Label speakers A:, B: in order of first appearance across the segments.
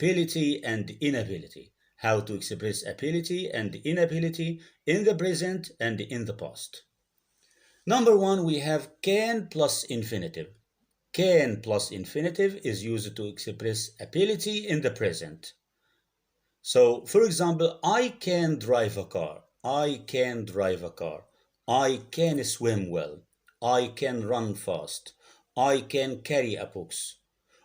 A: ability and inability. How to express ability and inability in the present and in the past. Number one, we have can plus infinitive. Can plus infinitive is used to express ability in the present. So, for example, I can drive a car. I can drive a car. I can swim well. I can run fast. I can carry a box.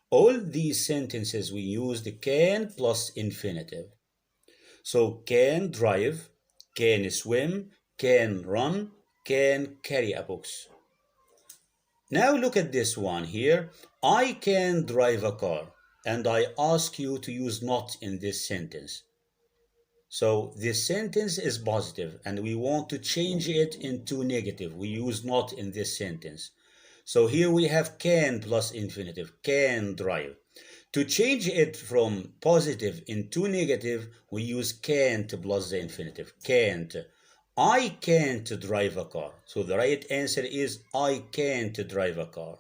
A: All these sentences we use the can plus infinitive. So can drive, can swim, can run, can carry a box. Now look at this one here. I can drive a car, and I ask you to use not in this sentence. So this sentence is positive and we want to change it into negative. We use not in this sentence. So here we have can plus infinitive, can drive. To change it from positive into negative, we use can't plus the infinitive, can't. I can't drive a car. So the right answer is I can't drive a car.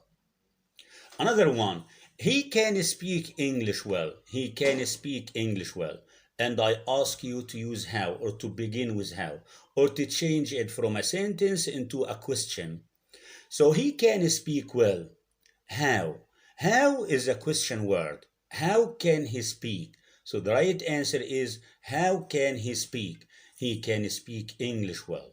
A: Another one, he can speak English well. He can speak English well. And I ask you to use how, or to begin with how, or to change it from a sentence into a question. So he can speak well. How? How is a question word. How can he speak? So the right answer is how can he speak? He can speak English well.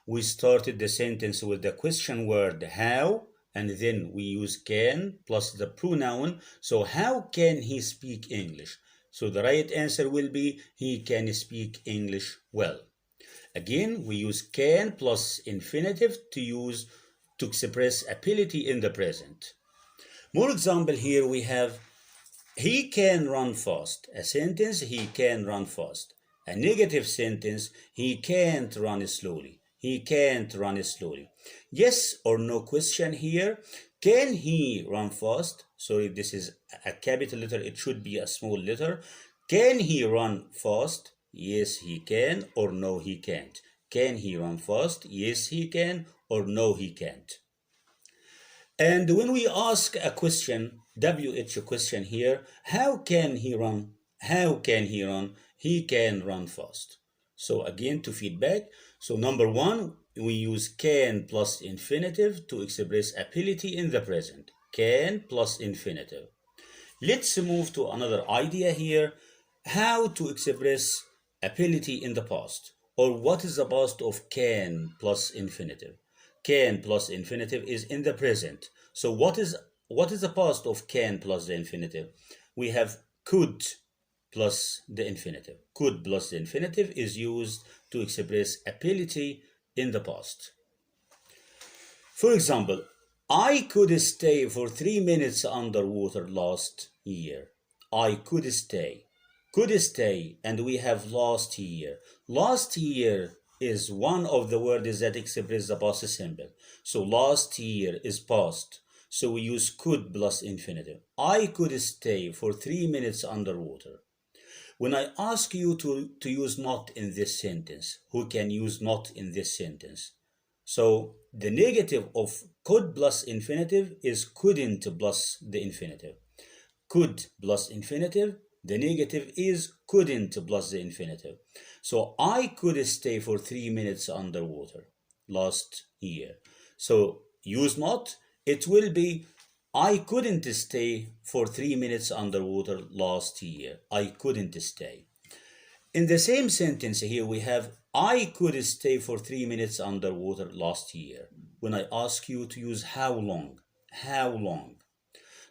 A: We started the sentence with the question word how, and then we use can plus the pronoun. So how can he speak English? So the right answer will be he can speak English well. Again, we use can plus infinitive to express ability in the present. More example here we have he can run fast. A sentence, he can run fast. A negative sentence, he can't run slowly. He can't run slowly. Yes or no question here. Can he run fast? Sorry, this is a capital letter. It should be a small letter. Can he run fast? Yes, he can, or no, he can't. Can he run fast? Yes, he can, or no, he can't. And when we ask a question, WH question here, how can he run? How can he run? He can run fast. So again, to feedback. So number one, we use can plus infinitive to express ability in the present. Can plus infinitive. Let's move to another idea here. How to express ability in the past, or what is the past of can plus infinitive? Can plus infinitive is in the present. So what is the past of can plus the infinitive? We have could plus the infinitive. Could plus the infinitive is used to express ability in the past. For example, I could stay for 3 minutes underwater last year. I could stay. Could stay, and we have last year. Last year is one of the words that express the past simple. So last year is past. So we use could plus infinitive. I could stay for 3 minutes underwater. When I ask you to use not in this sentence, who can use not in this sentence? So the negative of could plus infinitive is couldn't plus the infinitive. Could plus infinitive, the negative is couldn't plus the infinitive. So I could stay for 3 minutes underwater last year. So use not, it will be I couldn't stay for 3 minutes underwater last year. I couldn't stay. In the same sentence here we have I could stay for 3 minutes underwater last year. When I ask you to use how long, how long.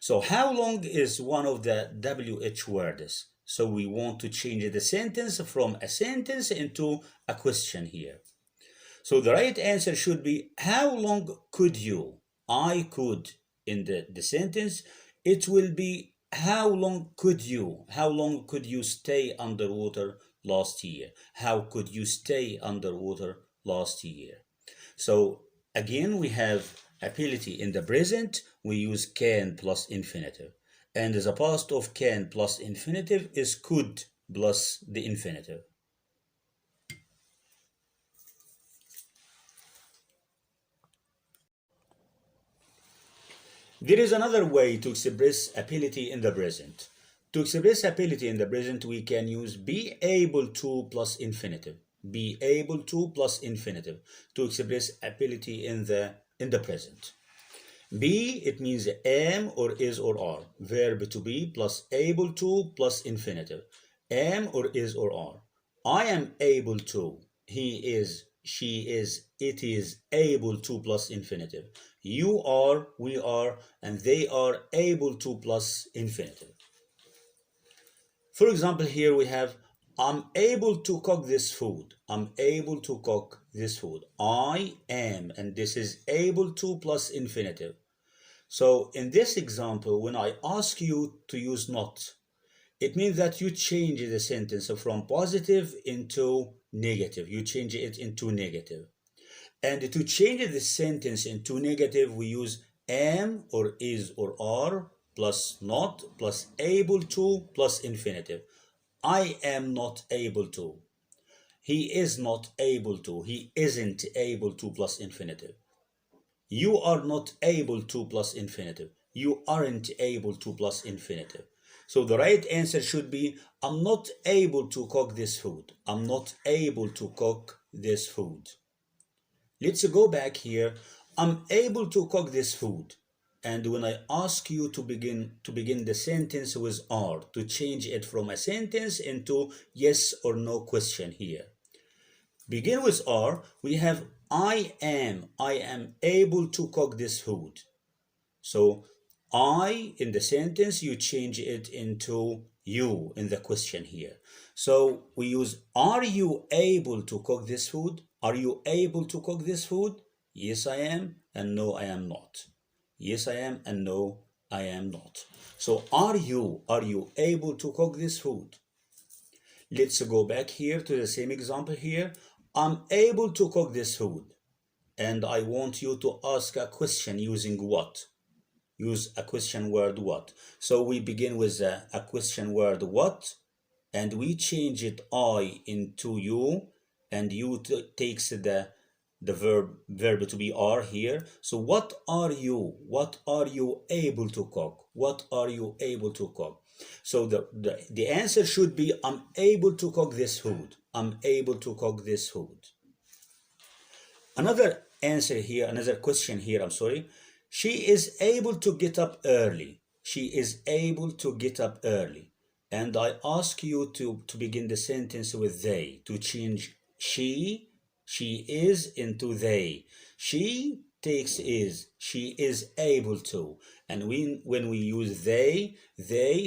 A: So how long is one of the WH words. So we want to change the sentence from a sentence into a question here. So the right answer should be how long could you? I could. In the sentence, it will be how long could you? How long could you stay underwater last year? How could you stay underwater last year? So again, we have ability in the present, we use can plus infinitive. And the past of can plus infinitive is could plus the infinitive. There is another way to express ability in the present. To express ability in the present, we can use be able to plus infinitive. Be able to plus infinitive to express ability in the present. Be, it means am or is or are. Verb to be plus able to plus infinitive. Am or is or are. I am able to. He is, she is, it is able to plus infinitive. You are, we are, and they are able to plus infinitive. For example, here we have I'm able to cook this food. I'm able to cook this food. I am, and this is able to plus infinitive. So in this example, when I ask you to use not, it means that you change the sentence from positive into negative. You change it into negative. And to change the sentence into negative, we use am or is or are plus not plus able to plus infinitive. I am not able to. He is not able to. He isn't able to plus infinitive. You are not able to plus infinitive. You aren't able to plus infinitive. So the right answer should be I'm not able to cook this food. I'm not able to cook this food. Let's go back here. I'm able to cook this food. And when I ask you to begin the sentence with are, to change it from a sentence into yes or no question here. Begin with are, we have I am able to cook this food. So I in the sentence, you change it into you in the question here. So we use are you able to cook this food? Are you able to cook this food? Yes, I am, and no, I am not. Yes, I am, and no, I am not. So are you able to cook this food? Let's go back here to the same example here. I'm able to cook this food. And I want you to ask a question using what? Use a question word what. So we begin with a question word what, and we change it I into you, and you takes the verb to be are here. So what are you? What are you able to cook? What are you able to cook? So the answer should be I'm able to cook this food. I'm able to cook this food. Another answer here, another question here, I'm sorry. She is able to get up early. She is able to get up early. And I ask you to begin the sentence with they, to change she is into they. She takes is, she is able to. And when we use they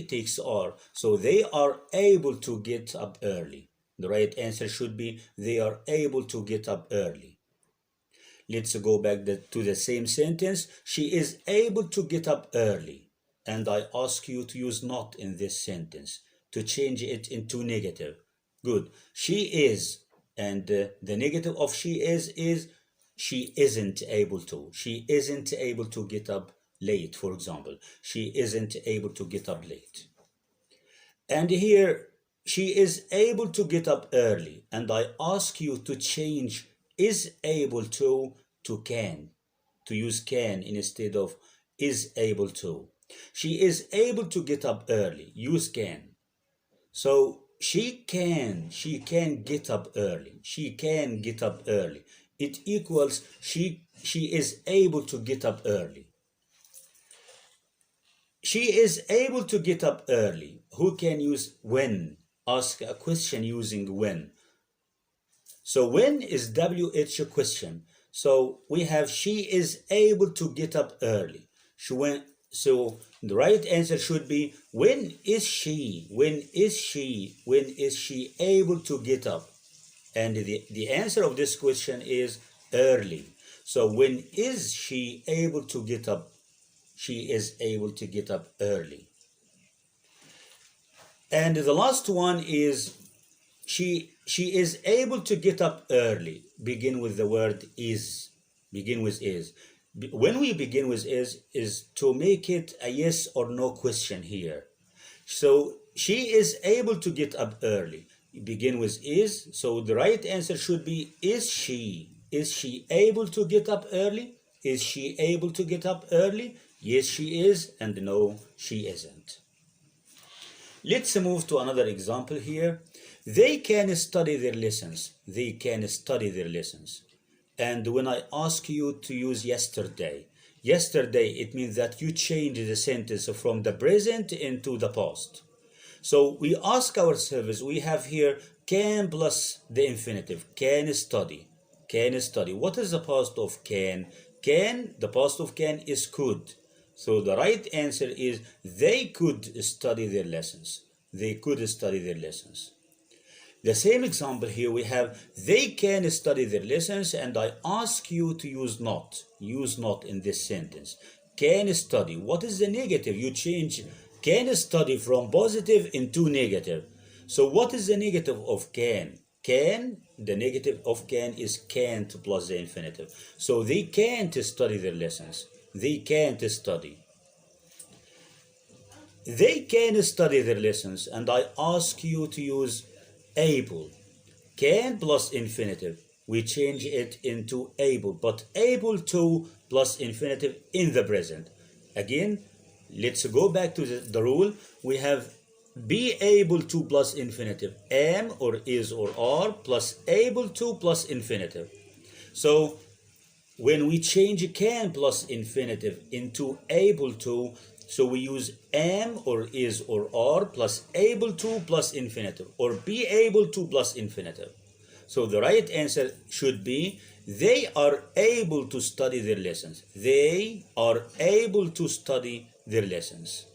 A: takes are. So they are able to get up early. The right answer should be they are able to get up early. Let's go back to the same sentence. She is able to get up early. And I ask you to use not in this sentence, to change it into negative. Good. She is, and the negative of she is she isn't able to. She isn't able to get up late, for example. She isn't able to get up late. And here, she is able to get up early. And I ask you to change is able to can, to use can instead of is able to. She is able to get up early. Use can. So she can get up early. She can get up early. It equals she is able to get up early. She is able to get up early. Who can use when? Ask a question using when. So when is WH question. So we have she is able to get up early. So the right answer should be when is she able to get up? And the answer of this question is early. So when is she able to get up? She is able to get up early. And the last one is she is able to get up early. Begin with the word is. Begin with is. When we begin with is to make it a yes or no question here. So she is able to get up early. Begin with is. So the right answer should be is she. Is she able to get up early? Is she able to get up early? Yes, she is, and no, she isn't. Let's move to another example here. They can study their lessons. They can study their lessons. And when I ask you to use yesterday, yesterday, it means that you change the sentence from the present into the past. So we ask ourselves, we have here can plus the infinitive, can study, can study. What is the past of can? Can, the past of can is could. So the right answer is they could study their lessons. They could study their lessons. The same example here we have they can study their lessons, and I ask you to use not. Use not in this sentence. Can study. What is the negative? You change can study from positive into negative. So what is the negative of can? Can, the negative of can is can't plus the infinitive. So they can't study their lessons. They can't study. They can study their lessons, and I ask you to use able. Can plus infinitive. We change it into able, but able to plus infinitive in the present. Again, let's go back to the rule. We have be able to plus infinitive. Am or is or are plus able to plus infinitive. So when we change can plus infinitive into able to, so we use am or is or are plus able to plus infinitive, or be able to plus infinitive. So the right answer should be they are able to study their lessons. They are able to study their lessons.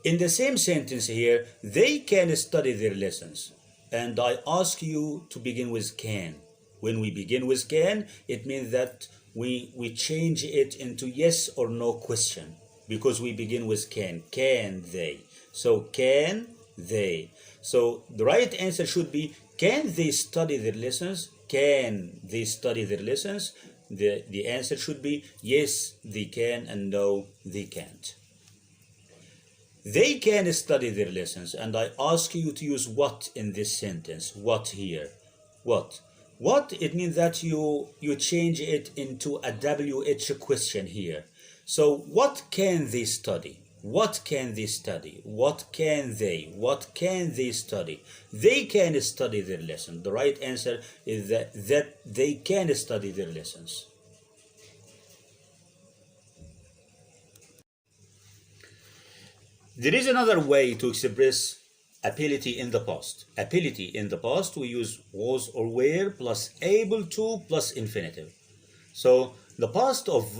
A: In the same sentence here, they can study their lessons. And I ask you to begin with can. When we begin with can, it means that we change it into yes or no question, because we begin with can. Can they? So can they? So the right answer should be can they study their lessons? Can they study their lessons? The answer should be yes, they can, and no, they can't. They can study their lessons, and I ask you to use what in this sentence. What here? What? What? It means that you change it into a WH question here. So what can they study? What can they study? What can they? What can they study? They can study their lesson. The right answer is that they can study their lessons. There is another way to express ability in the past. Ability in the past, we use was or were plus able to plus infinitive. So the past of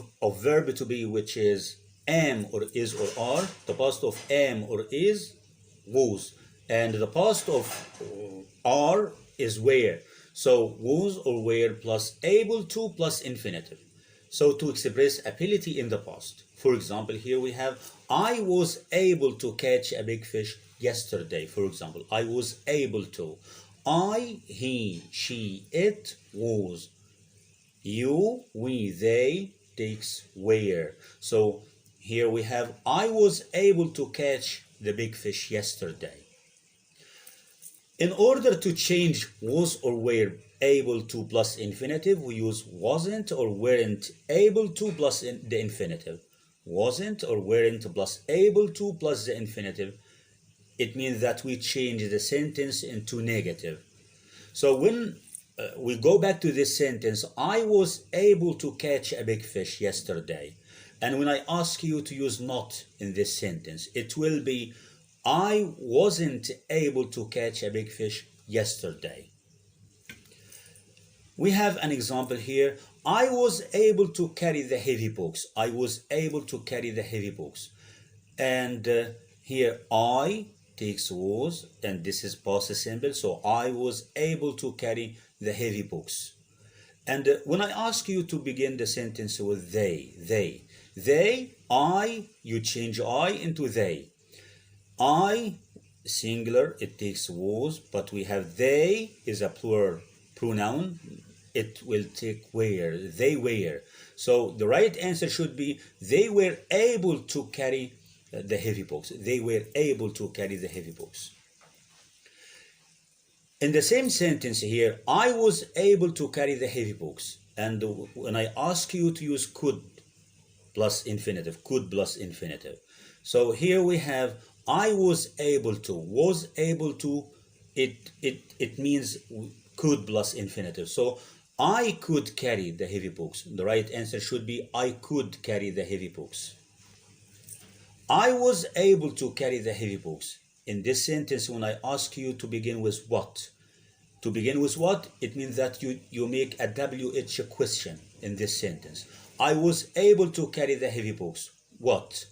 A: verb to be, which is am or is or are, the past of am or is was, and the past of are is were. So was or were plus able to plus infinitive. So to express ability in the past, for example, here we have I was able to catch a big fish yesterday. For example, I was able to. I, he, she, it was. You, we, they takes were. So here we have I was able to catch the big fish yesterday. In order to change was or were able to plus infinitive, we use wasn't or weren't able to plus the infinitive. Wasn't or weren't plus able to plus the infinitive. It means that we change the sentence into negative. So when we go back to this sentence, I was able to catch a big fish yesterday. And when I ask you to use not in this sentence, it will be I wasn't able to catch a big fish yesterday. We have an example here. I was able to carry the heavy books. I was able to carry the heavy books. And here I takes was, and this is past simple. So I was able to carry the heavy books. And when I ask you to begin the sentence with they, I, you change I into they. I, singular, it takes was, but we have they is a plural pronoun. It will take were, they were. So the right answer should be they were able to carry the heavy books. They were able to carry the heavy books. In the same sentence here, I was able to carry the heavy books. And when I ask you to use could plus infinitive, could plus infinitive. So here we have I was able to. Was able to, it means could plus infinitive. So I could carry the heavy books. The right answer should be I could carry the heavy books. I was able to carry the heavy books. In this sentence, when I ask you to begin with what? To begin with what? It means that you make a WH question in this sentence. I was able to carry the heavy books. What?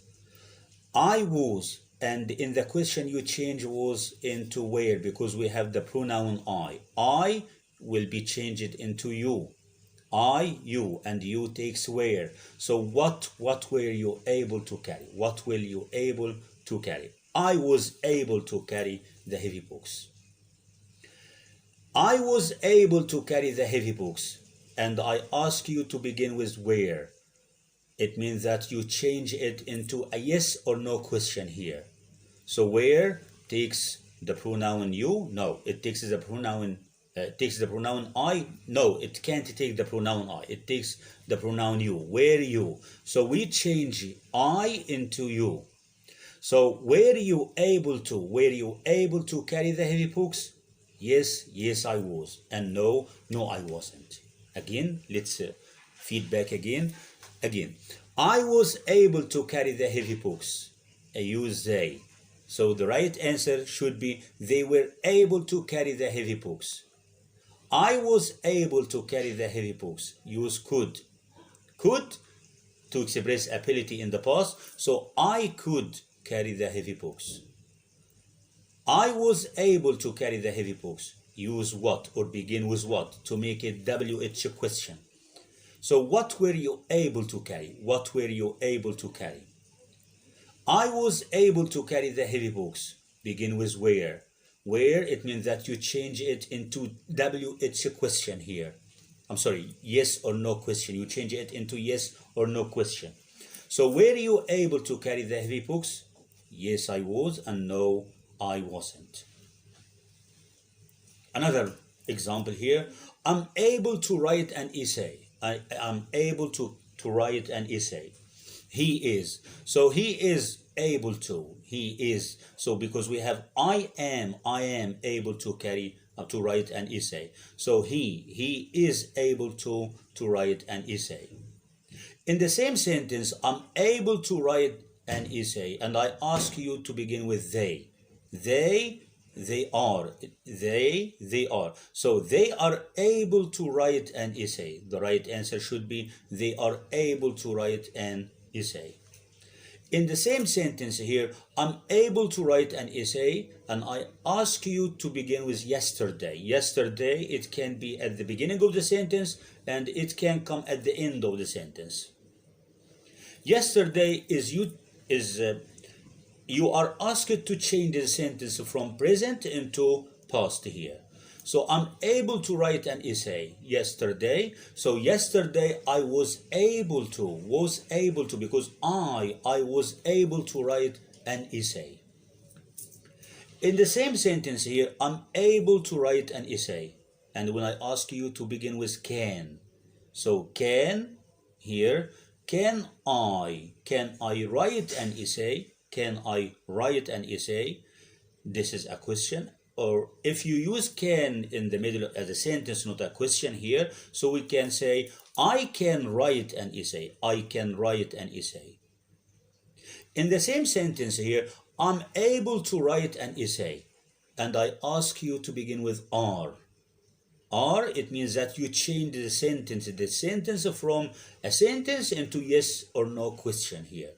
A: I was, and in the question you change was into where, because we have the pronoun I. I will be changed into you. I, you, and you takes where. So what were you able to carry? What will you able to carry? I was able to carry the heavy books. I was able to carry the heavy books, and I ask you to begin with where. It means that you change it into a yes or no question here. So where takes the pronoun you? No, it takes the pronoun I. No, it can't take the pronoun I. It takes the pronoun you. Where you? So we change I into you. So were you able to carry the heavy books? Yes, I was. And no, I wasn't. Again, let's feedback again. I was able to carry the heavy books. I use they. So the right answer should be they were able to carry the heavy books. I was able to carry the heavy books. Use could. Could to express ability in the past. So I could carry the heavy books. I was able to carry the heavy books. Use what or begin with what to make it WH question. So what were you able to carry? What were you able to carry? I was able to carry the heavy books. Begin with where. Where, it means that you change it into WH question here. I'm sorry, yes or no question. You change it into yes or no question. So were you able to carry the heavy books? Yes, I was, and no, I wasn't. Another example here. I'm able to write an essay. I'm able to write an essay. He is. So he is able to. He is. So because we have I am able to carry to write an essay. So he is able to write an essay. In the same sentence, I'm able to write an essay, and I ask you to begin with they. They are. They are. So they are able to write an essay. The right answer should be they are able to write an essay. In the same sentence here, I'm able to write an essay, and I ask you to begin with yesterday. Yesterday, it can be at the beginning of the sentence, and it can come at the end of the sentence. Yesterday you are asked to change the sentence from present into past here. So I'm able to write an essay yesterday. So yesterday I was able to because I was able to write an essay. In the same sentence here, I'm able to write an essay. And when I ask you to begin with can. So can here, can I write an essay? Can I write an essay? This is a question. Or if you use can in the middle as a sentence, not a question here, so we can say, I can write an essay. I can write an essay. In the same sentence here, I'm able to write an essay. And I ask you to begin with are. Are, it means that you change the sentence from a sentence into yes or no question here.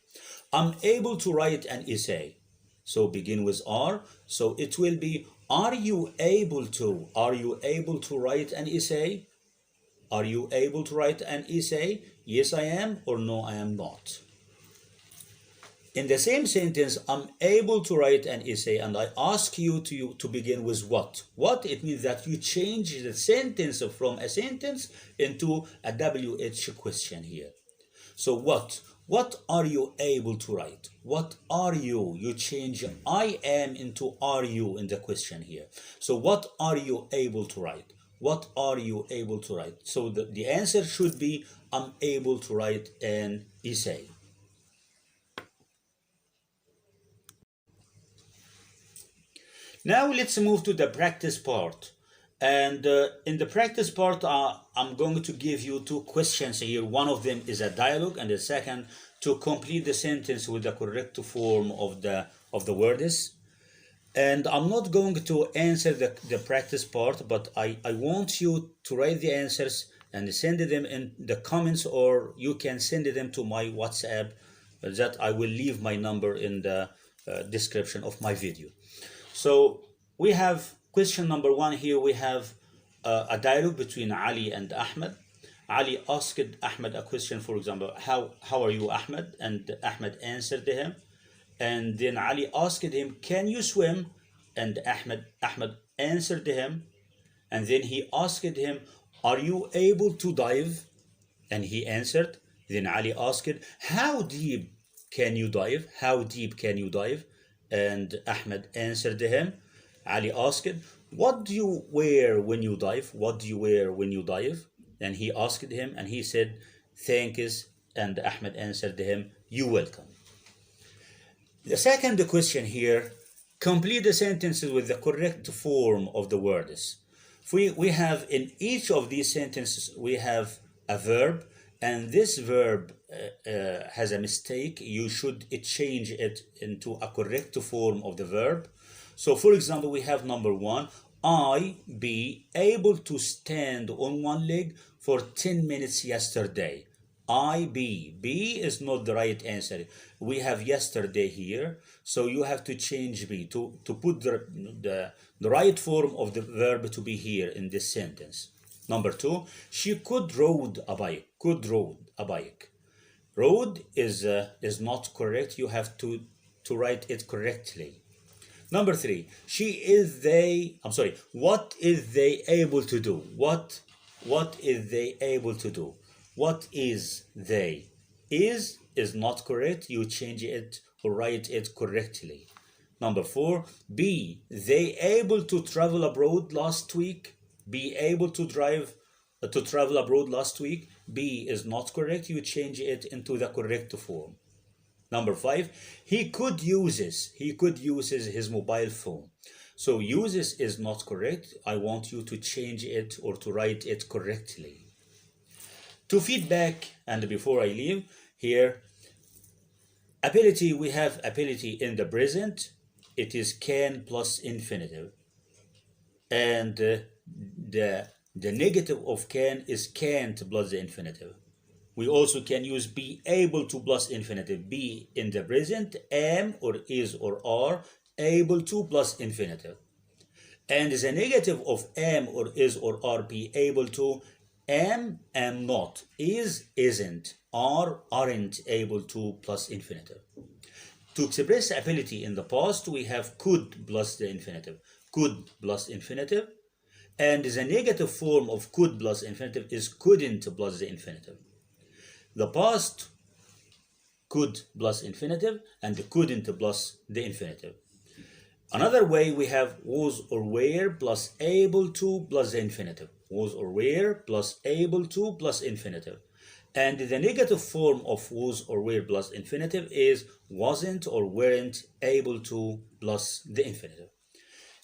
A: I'm able to write an essay. So begin with are. So it will be, are you able to write an essay? Are you able to write an essay? Yes, I am, or no, I am not. In the same sentence, I'm able to write an essay, and I ask you to begin with what? What? It means that you change the sentence from a sentence into a WH question here. So what? What are you able to write? What are you? You change I am into are you in the question here. So what are you able to write? What are you able to write? So the answer should be I'm able to write an essay. Now let's move to the practice part. And in the practice part, I'm going to give you two questions here. One of them is a dialogue, and the second to complete the sentence with the correct form of the words. And I'm not going to answer the practice part, but I want you to write the answers and send them in the comments, or you can send them to my WhatsApp that I will leave my number in the description of my video. So we have question number one here. We have a dialogue between Ali and Ahmed. Ali asked Ahmed a question, for example, how are you, Ahmed? And Ahmed answered him. And then Ali asked him, can you swim? And Ahmed answered him. And then he asked him, are you able to dive? And he answered. Then Ali asked, how deep can you dive? How deep can you dive? And Ahmed answered him. Ali asked, what do you wear when you dive? What do you wear when you dive? And he asked him, and he said, thanks. And Ahmed answered him, you're welcome. The second question here, complete the sentences with the correct form of the words. We have in each of these sentences, we have a verb, and this verb has a mistake. You should change it into a correct form of the verb. So for example, we have number one, I be able to stand on one leg for 10 minutes yesterday. I be is not the right answer. We have yesterday here, so you have to change be to put the right form of the verb to be here in this sentence. Number two, she could rode a bike. Could rode a bike. Rode is not correct. You have to write it correctly. Number three, what is they able to do? What is they able to do? What is they? Is not correct. You change it or write it correctly. Number four, be they able to travel abroad last week? Be able to travel abroad last week. Be is not correct. You change it into the correct form. Number five, he could use his mobile phone. So uses is not correct. I want you to change it or to write it correctly. To feedback, and before I leave here, ability, we have ability in the present. It is can plus infinitive. And the negative of can is can't plus the infinitive. We also can use be able to plus infinitive. Be in the present, am or is or are, able to plus infinitive. And the negative of am or is or are, be able to, am not, is isn't, are aren't able to plus infinitive. To express ability in the past, we have could plus the infinitive. Could plus infinitive. And the negative form of could plus infinitive is couldn't plus the infinitive. The past, could plus infinitive, and couldn't plus the infinitive. Another way, we have was or were plus able to plus the infinitive. Was or were plus able to plus infinitive. And the negative form of was or were plus infinitive is wasn't or weren't able to plus the infinitive.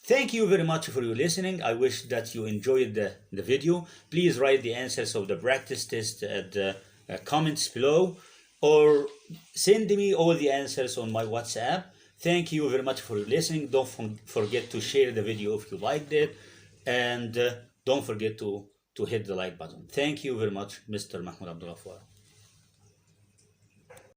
A: Thank you very much for your listening. I wish that you enjoyed the video. Please write the answers of the practice test at the comments below, or send me all the answers on my WhatsApp. Thank you very much for listening. Don't forget to share the video if you liked it, and don't forget to hit the like button. Thank you very much, Mr. Mahmoud Abdullah Fouad.